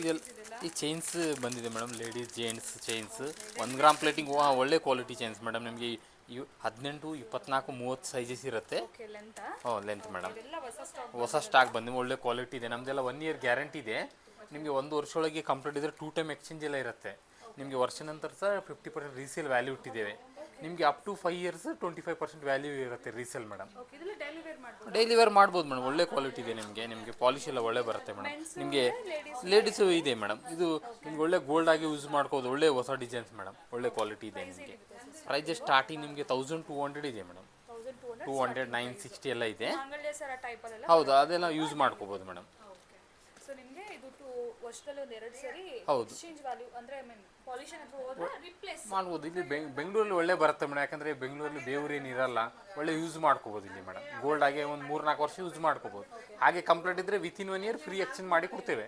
ಇದೆಲ್ಲ ಈ ಚೈನ್ಸ್ ಬಂದಿದೆ madam, ladies gents chains 1 gram plating ಒಳ್ಳೆ ಕ್ವಾಲಿಟಿ ಚೈನ್ಸ್ ಮೇಡಮ್. ನಿಮಗೆ 18, 24, 30 ಸೈಜಸ್ ಇರುತ್ತೆ. Length madam. ಹೊಸ ಸ್ಟಾಕ್ ಬಂದು ಒಳ್ಳೆ ಕ್ವಾಲಿಟಿ ಇದೆ. ನಮ್ಮದೆಲ್ಲ 1 ಇಯರ್ ಗ್ಯಾರಂಟಿ ಇದೆ. ನಿಮಗೆ 1 ವರ್ಷದೊಳಗೆ ಕಂಪ್ಲೀಟ್ ಇದ್ದರೆ 2 ಟೈಮ್ ಎಕ್ಸ್ಚೇಂಜ್ ಎಲ್ಲ ಇರುತ್ತೆ. ನಿಮಗೆ ವರ್ಷ ನಂತರ ಸಹ 50% ರೀಸೇಲ್ ವ್ಯಾಲ್ಯೂ ಇಟ್ಟಿದ್ದೇವೆ. ನಿಮಗೆ ಅಪ್ ಟು 5 ಇಯರ್ಸ್ 25% ವ್ಯಾಲ್ಯೂ ಇರುತ್ತೆ ರೀಸೇಲ್ ಮೇಡಮ್. ಡೈಲಿ ವೇರ್ ಮಾಡ್ಬೋದು ಮೇಡಮ್. ಒಳ್ಳೆ ಕ್ವಾಲಿಟಿ ಇದೆ. ನಿಮಗೆ ಪಾಲಿಶ್ ಎಲ್ಲ ಒಳ್ಳೆ ಬರುತ್ತೆ ಮೇಡಮ್. ನಿಮಗೆ ಲೇಡೀಸು ಇದೆ ಮೇಡಮ್. ಇದು ನಿಮ್ಗೆ ಒಳ್ಳೆ ಗೋಲ್ಡ್ ಆಗಿ ಯೂಸ್ ಮಾಡ್ಕೋದು. ಒಳ್ಳೆ ಹೊಸ ಡಿಸೈನ್ಸ್ ಮೇಡಮ್. ಒಳ್ಳೆ ಕ್ವಾಲಿಟಿ ಇದೆ. ನಿಮಗೆ ಪ್ರೈಸ್ ಸ್ಟಾರ್ಟಿಂಗ್ ನಿಮಗೆ 1200 ಇದೆ ಮೇಡಮ್. 200, 960 ಎಲ್ಲ ಇದೆ. ಹೌದು, ಅದೆಲ್ಲ ಯೂಸ್ ಮಾಡ್ಕೋಬೋದು ಮೇಡಮ್. ಹೌದು ಮಾಡ್ಬೋದು. ಇಲ್ಲಿ ಬೆಂಗಳೂರಲ್ಲಿ ಒಳ್ಳೆ ಬರುತ್ತೆ ಮೇಡಮ್. ಯಾಕಂದರೆ ಬೆಂಗಳೂರಲ್ಲಿ ಬೇವ್ರೇನು ಇರಲ್ಲ. ಒಳ್ಳೆ ಯೂಸ್ ಮಾಡ್ಕೋಬೋದು ಇಲ್ಲಿ ಮೇಡಮ್. ಗೋಲ್ಡ್ ಆಗಿ ಒಂದು 3-4 ವರ್ಷ ಯೂಸ್ ಮಾಡ್ಕೋಬೋದು. ಹಾಗೆ ಕಂಪ್ಲೀಟ್ ಇದ್ದರೆ ವಿತಿನ್ 1 ಇಯರ್ ಫ್ರೀ ಎಕ್ಸ್ಚೇಂಜ್ ಮಾಡಿ ಕೊಡ್ತೇವೆ.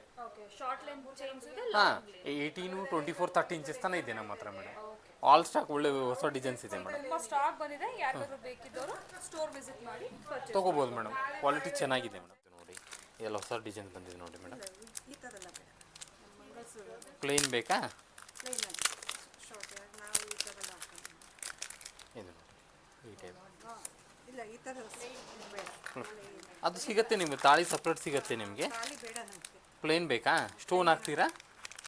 ಹಾಂ, 18, 24, 30 ಇಂಚಸ್ ತನಕ ಇದೆ ನಮ್ಮ ಹತ್ರ ಮೇಡಮ್. ಆಲ್ ಸ್ಟಾಕ್ ಒಳ್ಳೆ ಹೊಸ ಡಿಸೈನ್ಸ್ ಇದೆ ಮೇಡಮ್. ತೊಗೋಬೋದು ಮೇಡಮ್. ಕ್ವಾಲಿಟಿ ಚೆನ್ನಾಗಿದೆ ಮೇಡಮ್. ನೋಡಿ, ಎಲ್ಲ ಹೊಸ ಡಿಸೈನ್ ಬಂದಿದೆ ನೋಡಿ ಮೇಡಮ್. ಪ್ಲೇನ್ ಬೇಕಾ? ಇದು ನೋಡಿ, ಈ ಟೈಪ್ ಅದು ಸಿಗುತ್ತೆ ನಿಮಗೆ. ತಾಳಿ ಸಪ್ರೇಟ್ ಸಿಗುತ್ತೆ ನಿಮಗೆ. ಪ್ಲೇನ್ ಬೇಕಾ? ಸ್ಟೋನ್ ಹಾಕ್ತೀರಾ?